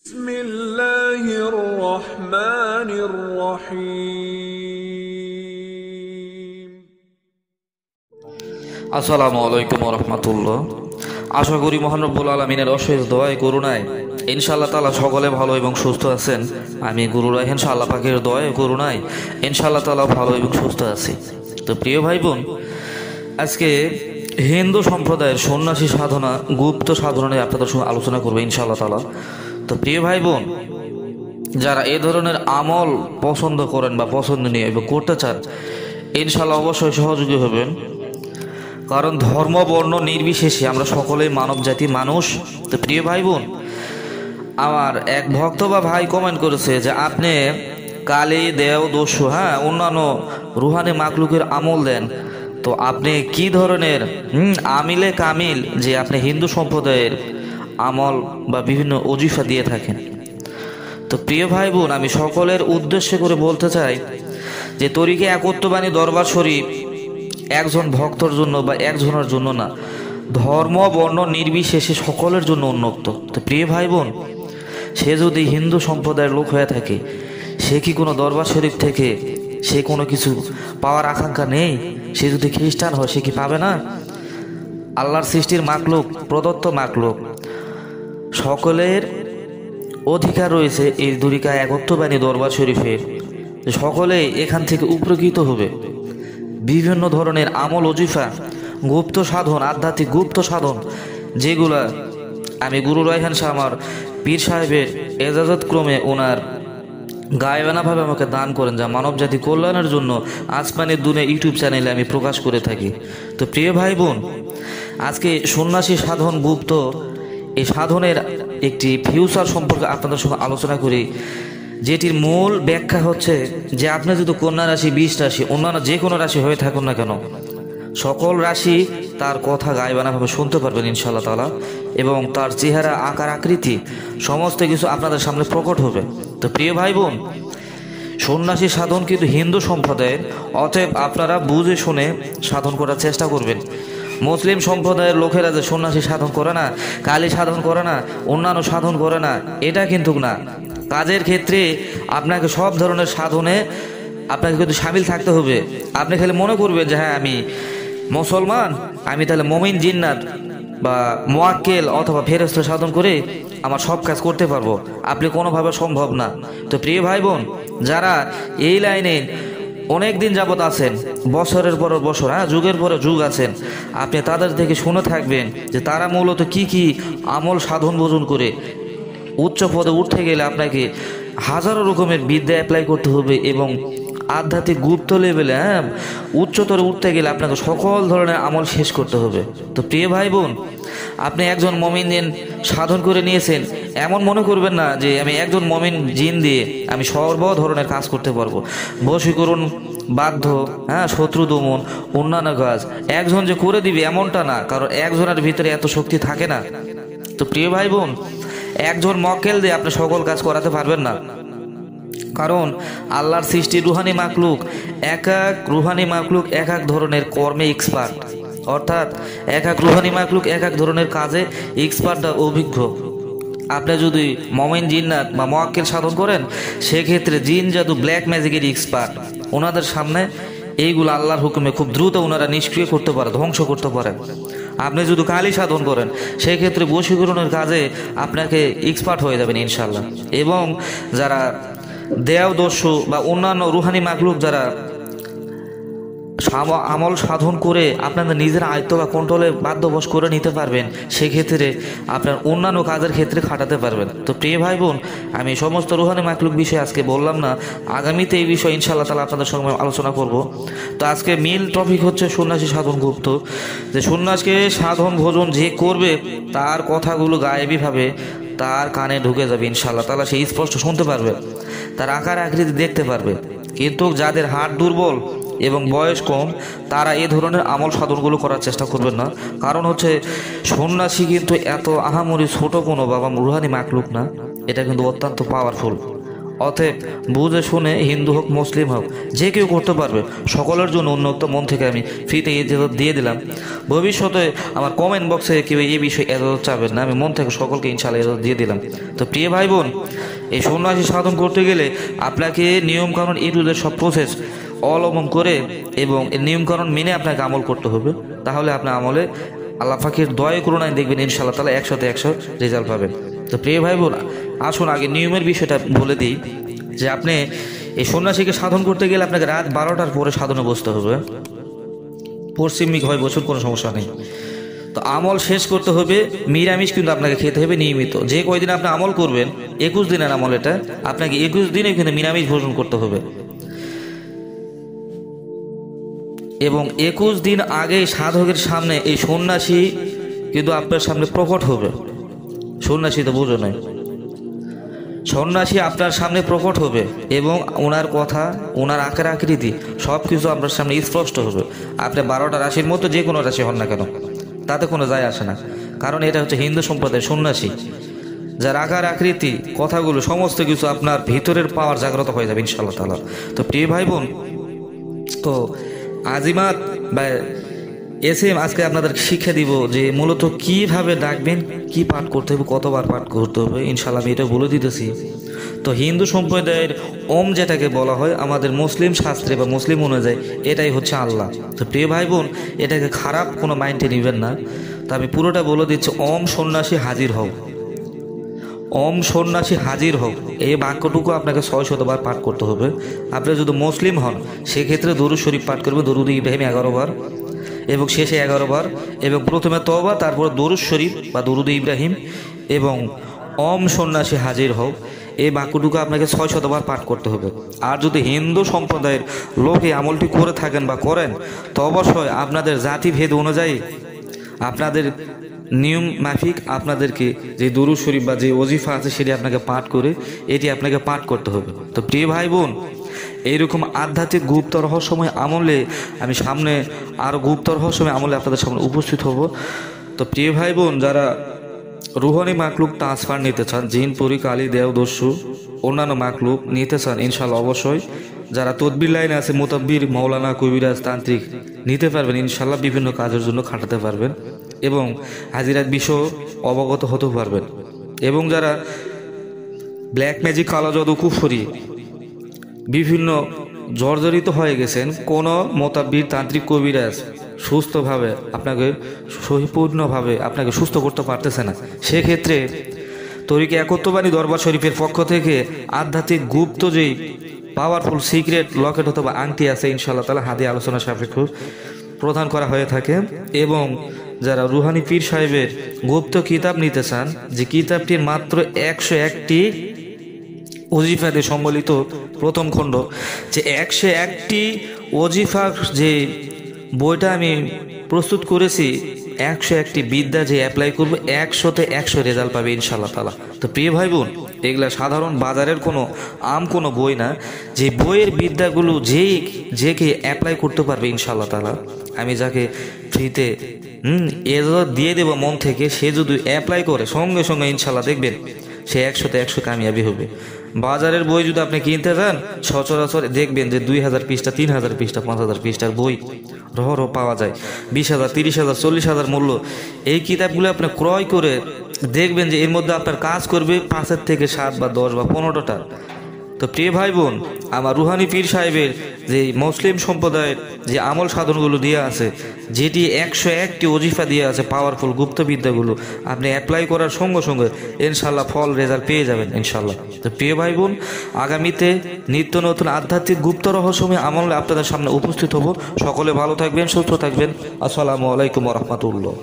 بسم الله الرحمن الرحيم আসসালামু আলাইকুম ওয়া রাহমাতুল্লাহ। আশা করি মহান রব্বুল আলামিনের অশেষ দয়ায় করুণায় ইনশাআল্লাহ তাআলা সকলে ভালো এবং সুস্থ আছেন। আমি গুরু রায়হান শাহ আল্লাহ পাকের দয়ায় করুণায় ইনশাআল্লাহ তাআলা ভালো এবং সুস্থ আছি। তো প্রিয় ভাই বোন, আজকে হিন্দু সম্প্রদায়ের সন্ন্যাসী সাধনা, গুপ্ত সাধনা নিয়ে আপনাদের সঙ্গে আলোচনা করবো ইনশাআল্লাহ তাআলা। তো প্রিয় ভাই বোন, যারা এ ধরনের আমল পছন্দ করেন বা পছন্দনীয় এবং করতে চান, ইনশাআল্লাহ অবশ্যই সহযোগী হবেন। কারণ ধর্ম বর্ণ নির্বিশেষে আমরা সকলেই মানব জাতি মানুষ। তো প্রিয় ভাই বোন, আমার এক ভক্ত বা ভাই কমেন্ট করেছে যে আপনি কালী দেও দস্যু, অন্যান্য রুহানি মাকলুকের আমল দেন, তো আপনি কি ধরনের আমিলে কামিল যে আপনি হিন্দু সম্প্রদায়ের আমল বা বিভিন্ন অজিফা দিয়ে থাকেন। তো প্রিয় ভাই বোন, আমি সকলের উদ্দেশ্য করে বলতে চাই যে তরিকে একত্ববাণী দরবার শরীফ একজন ভক্তর জন্য বা একজনের জন্য না, ধর্ম বর্ণ নির্বিশেষে সকলের জন্য উন্মুক্ত। তো প্রিয় ভাই বোন, সে যদি হিন্দু সম্প্রদায়ের লোক হয়ে থাকে, সে কি কোনো দরবার শরীফ থেকে সে কোনো কিছু পাওয়ার আকাঙ্ক্ষা নেই? সে যদি খ্রিস্টান হয়, সে কি পাবে না? আল্লাহর সৃষ্টির মাকলুক, প্রদত্ত মাকলুক, সকলের অধিকার রয়েছে এই তরিকা একত্ববাণী দরবার শরীফের, সকলে এখান থেকে উপকৃত হবে। বিভিন্ন ধরনের আমল অজিফা, গুপ্ত সাধন, আধ্যাত্মিক গুপ্ত সাধন, যেগুলা আমি গুরু রায়হান শাহ আমার পীর সাহেবের এজাজত ক্রমে ওনার গায়েবানাভাবে আমাকে দান করেন, যা মানব জাতি কল্যাণের জন্য আসমানের দুনিয়া ইউটিউব চ্যানেলে আমি প্রকাশ করে থাকি। তো প্রিয় ভাই বোন, আজকে সন্ন্যাসী সাধন গুপ্ত এই সাধনের একটি ফিউচার সম্পর্কে আপনাদের সঙ্গে আলোচনা করি, যেটির মূল ব্যাখ্যা হচ্ছে যে আপনি যদি কন্যা রাশি, 20 রাশি, অন্যান্য যে কোনো রাশি হয়ে থাকুন না কেন, সকল রাশি তার কথা গায়েবানাভাবে শুনতে পারবেন ইনশাআল্লাহ তাআলা, এবং তার চেহারা, আকার, আকৃতি সমস্ত কিছু আপনাদের সামনে প্রকট হবে। তো প্রিয় ভাই বোন, সন্ন্যাসী সাধন কিন্তু হিন্দু সম্প্রদায়ের, অতএব আপনারা বুঝে শুনে সাধন করার চেষ্টা করবেন। মুসলিম সম্প্রদায়ের লোকেরা যে সন্ন্যাসী সাধন করে না, কালী সাধন করে না, অন্যান্য সাধন করে না, এটা কিন্তু না। কাজের ক্ষেত্রে আপনাকে সব ধরনের সাধনে আপনাকে কিন্তু সামিল থাকতে হবে। আপনি খালি মনে করবেন যে আমি মুসলমান, আমি তাহলে মুমিন জিন্নাত বা মুয়াক্কেল অথবা ফেরেশতা সাধন করে আমার সব কাজ করতে পারবো, আপনি কোনোভাবে সম্ভব না। তো প্রিয় ভাই বোন, যারা এই লাইনে অনেক দিন যাবত আছেন, বছরের পর বছর, যুগের পরে যুগ আছেন, আপনি তাদের থেকে শুনে থাকবেন যে তারা মূলত কি কি আমল সাধন ভোজন করে উচ্চ পদে উঠতে গেলে আপনাকে হাজারো রকমের বিদ্যা অ্যাপ্লাই করতে হবে, এবং আধ্যাত্মিক গুপ্ত লেভেলে উচ্চতরে উঠতে গেলে আপনাকে সকল ধরনের আমল শেষ করতে হবে। তো প্রিয় ভাই বোন, আপনি একজন মমিন জিন সাধন করে নিয়েছেন, এমন মনে করবেন না যে আমি একজন মমিন জিন দিয়ে আমি সর্ব ধরনের কাজ করতে পারবো। বশীকরণ, বাধ্য, শত্রু দমন, অন্যান্য কাজ একজন যে করে দিবে এমনটা না, কারণ একজনের ভিতরে এত শক্তি থাকে না। তো প্রিয় ভাই বোন, একজন মক্কেল দিয়ে আপনি সকল কাজ করাতে পারবেন না, কারণ আল্লাহর সৃষ্টি রুহানি মাকলুক, এক এক রুহানি মাকলুক এক এক ধরনের কর্মে এক্সপার্ট, অর্থাৎ এক এক রুহানি মাকলুক এক এক ধরনের কাজে এক্সপার্ট বা অভিজ্ঞ। আপনি যদি মুমিন জিন্নাত বা মুয়াক্কিল সাধন করেন, সেক্ষেত্রে জিন জাদু, ব্ল্যাক ম্যাজিকের এক্সপার্ট, ওনাদের সামনে এইগুলো আল্লাহর হুকুমে খুব দ্রুত ওনারা নিষ্ক্রিয় করতে পারে, ধ্বংস করতে পারে। আপনি যদি কালী সাধন করেন, সেই ক্ষেত্রে বশীকরণের কাজে আপনাকে এক্সপার্ট হয়ে যাবেন ইনশাআল্লাহ। এবং যারা দেও দস্যু বা অন্যান্য রুহানি মাকলুক যারা আমল সাধন করে আপনাদের নিজের আয়ত্ত বা কন্ট্রোলে বাধ্যবশ করে নিতে পারবেন, সেক্ষেত্রে আপনার অন্যান্য কাজের ক্ষেত্রে খাটাতে পারবেন। তো প্রিয় ভাই বোন, আমি সমস্ত রুহানি মাকলুক বিষয়ে আজকে বললাম না, আগামীতে এই বিষয়ে ইনশাআল্লাহ তাআলা আপনাদের সঙ্গে আলোচনা করব। তো আজকে মেইন টপিক হচ্ছে সন্ন্যাসী সাধন গুপ্ত, যে সন্ন্যাসকে সাধন ভোজন যে করবে তার কথাগুলো গায়েবীভাবে তার কানে ঢুকে যাবে ইনশাআল্লাহ তাআলা, সে স্পষ্ট শুনতে পারবে, তার আকার আকৃতি দেখতে পারবে। কিন্তু যাদের হাড় দুর্বল এবং বয়স কম, তারা এ ধরনের আমল সাধনগুলো করার চেষ্টা করবেন না। কারণ হচ্ছে সন্ন্যাসী কিন্তু এত আহামরি ছোট কোনো বাবা রুহানি মাকলুক না, এটা কিন্তু অত্যন্ত পাওয়ারফুল, অতএব বুঝে শুনে হিন্দু হোক মুসলিম হোক যে কেউ করতে পারবে, সকলের জন্য উন্মুক্ত মন থেকে আমি ফ্রিতে ইজাজত দিয়ে দিলাম। ভবিষ্যতে আমার কমেন্ট বক্সে কেউ এই বিষয়ে ইজাজত চাবেন না, আমি মন থেকে সকলকে ইনশাআল্লাহ ইজাজত দিয়ে দিলাম। তো প্রিয় ভাই বোন, এই সন্ন্যাসী সাধন করতে গেলে আপনাকে নিয়মকানুন এটুদের সব প্রসেস অবলম্বন করে এবং নিয়মকানুন মেনে আপনাকে আমল করতে হবে। তাহলে আপনার আমলে আল্লাহ পাকের দয়া করুণায় দেখবেন ইনশাআল্লাহ তাআলা 100-100 রেজাল্ট পাবেন। তো প্রিয় ভাই বোন, আসুন আগে নিয়মের বিষয়টা বলে দিই যে আপনি এই সন্ন্যাসীকে সাধন করতে গেলে আপনাকে রাত 12টার পরে সাধনে বসতে হবে। পশ্চিমিক হয় বছর কোনো সমস্যা নেই। তো আমল শেষ করতে হবে, নিরামিষ কিন্তু আপনাকে খেতে হবে নিয়মিত। যে কয়দিন আপনি আমল করবেন 21 দিনের আমল, এটা আপনাকে 21 দিনে কিন্তু নিরামিষ ভোজন করতে হবে। এবং 21 দিন আগে সাধকের সামনে এই সন্ন্যাসী কিন্তু আপনার সামনে প্রকট হবে। সন্ন্যাসী তো বুঝো নাই, সন্ন্যাসী আপনার সামনে প্রকট হবে এবং ওনার কথা, ওনার আকার আকৃতি সব কিছু আপনার সামনে স্পষ্ট হবে। আপনি 12টা রাশির মতো যে কোনো রাশি হন না কেন, তাতে কোনো যায় আসে না, কারণ এটা হচ্ছে হিন্দু সম্প্রদায়ের সন্ন্যাসী, যার আকার আকৃতি কথাগুলো সমস্ত কিছু আপনার ভিতরের পাওয়ার জাগ্রত হয়ে যাবে ইনশাআল্লাহ তাআলা। তো প্রিয় ভাই বোন, তো আজিমাত বা আজকে আপনাদের শিক্ষা দিব যে মূলত কিভাবে ডাকবেন, কি পাঠ করতে হবে, কতবার পাঠ করতে হবে, ইনশাআল্লাহ আমি এটা বলে দিতেছি। তো হিন্দু সম্প্রদায়ের ওম যেটাকে বলা হয়, আমাদের মুসলিম শাস্ত্রে বা মুসলিম অনুযায়ী এটাই হচ্ছে আল্লাহ। তো প্রিয় ভাই বোন, এটাকে খারাপ কোনো মাইন্ডে নেবেন না। তো আমি পুরোটা বলে দিচ্ছি, ওম সন্ন্যাসী হাজির হও, ওম সন্ন্যাসী হাজির হোক, এই বাক্যটুকু আপনাকে 600 বার পাঠ করতে হবে। আপনি যদি মুসলিম হন সেক্ষেত্রে দরুদ শরীফ পাঠ করবে, দরুদ ইব্রাহিম 11 বার এবং শেষে 11 বার, এবং প্রথমে তওবা, তারপর দরুদ শরীফ বা দরুদ ইব্রাহিম এবং ওম সন্ন্যাসী হাজির হোক, এই বাক্যটুকু আপনাকে 600 বার পাঠ করতে হবে। আর যদি হিন্দু সম্প্রদায়ের লোক এই আমলটি করে থাকেন বা করেন, তো অবশ্যই আপনাদের জাতিভেদ অনুযায়ী আপনাদের নিয়ম মাফিক আপনাদেরকে যে দরুদ শরীফ বা যে ওজিফা আছে সেটি আপনাকে পাঠ করে এটি আপনাকে পাঠ করতে হবে। তো প্রিয় ভাই বোন, এইরকম আধ্যাত্মিক গুপ্ত রহস্যময় আমলে আমি সামনে আরও গুপ্ত রহস্যময় আমলে আপনাদের সামনে উপস্থিত হব। তো প্রিয় ভাই বোন, যারা রুহানি মাকলুক ট্রান্সফার নিতে চান, জিন পরি কালী দেও দস্যু অন্যান্য মাকলুক নিতে চান, ইনশাআল্লাহ অবশ্যই যারা তদবির লাইনে আছে, মোতাব্বির, মৌলানা, কবিরাজ, তান্ত্রিক নিতে পারবেন ইনশাআল্লাহ, বিভিন্ন কাজের জন্য খাটাতে পারবেন এবং হাজিরার বিষয় অবগত হতে পারবেন। এবং যারা ব্ল্যাক ম্যাজিক, কালো জাদু, কুফরি বিভিন্ন জর্জরিত হয়ে গেছেন, কোনো মোতাব্বির, তান্ত্রিক, কবিরাজ সুস্থভাবে আপনাকে পরিপূর্ণভাবে আপনাকে সুস্থ করতে পারতেছে না, সেক্ষেত্রে তরিকে একত্ববাণী দরবার শরীফের পক্ষ থেকে আধ্যাত্মিক গুপ্ত যেই পাওয়ারফুল সিক্রেট লকেট অথবা আংটি আছে, ইনশাআল্লাহ তাআলা হাদি আলোচনা সাপেক্ষ প্রদান করা হয়ে থাকে। এবং যারা রুহানি পীর সাহেবের গুপ্ত কিতাব নিতে চান, যে কিতাবটির মাত্র 101টি ওজিফা দিয়ে সম্বলিত প্রথম খণ্ড, যে 101টি ওজিফার যে বইটা আমি প্রস্তুত করেছি, 101টি বিদ্যা যে অ্যাপ্লাই করবে 100তে 100 রেজাল্ট পাবে ইনশাআল্লাহ তাআলা। তো প্রিয় ভাই বোন, এগুলা সাধারণ বাজারের কোনো বই না, যে বইয়ের বিদ্যাগুলো যে কে অ্যাপ্লাই করতে পারবে ইনশাআল্লাহ তাআলা, আমি যাকে ফ্রিতে এজাজত দিয়ে দেবো মন থেকে, সে যদি অ্যাপ্লাই করে সঙ্গে সঙ্গে ইনশাআল্লাহ দেখবেন সে 100তে 100 কামিয়াবি হবে। বাজারের বই যদি আপনি কিনতে যান, সচরাচর দেখবেন যে 2000 পৃষ্ঠা, 3000 পৃষ্ঠা, 5000 পৃষ্ঠার বই রহ পাওয়া যায়, 20,000, 30,000, 40,000 মূল্য। এই কিতাবগুলো আপনি ক্রয় করে দেখবেন যে এর মধ্যে আপনার কাজ করবে 5 থেকে 7 বা 10 বা 15টা। তো প্রিয় ভাই বোন, আমার রুহানি পীর সাহেবের যে মুসলিম সম্প্রদায়ের যে আমল সাধনগুলো দিয়ে আছে, যেটি 101টি ওজিফা দিয়ে আছে, পাওয়ারফুল গুপ্তবিদ্যাগুলো আপনি অ্যাপ্লাই করার সঙ্গে সঙ্গে ইনশাআল্লাহ ফল রেজাল্ট পেয়ে যাবেন ইনশাআল্লাহ। তো প্রিয় ভাই বোন, আগামীতে নিত্য নতুন আধ্যাত্মিক গুপ্ত রহস্যময় আমলে আপনাদের সামনে উপস্থিত হব। সকলে ভালো থাকবেন, সুস্থ থাকবেন। আসসালামু আলাইকুম ওয়া রাহমাতুল্লাহ।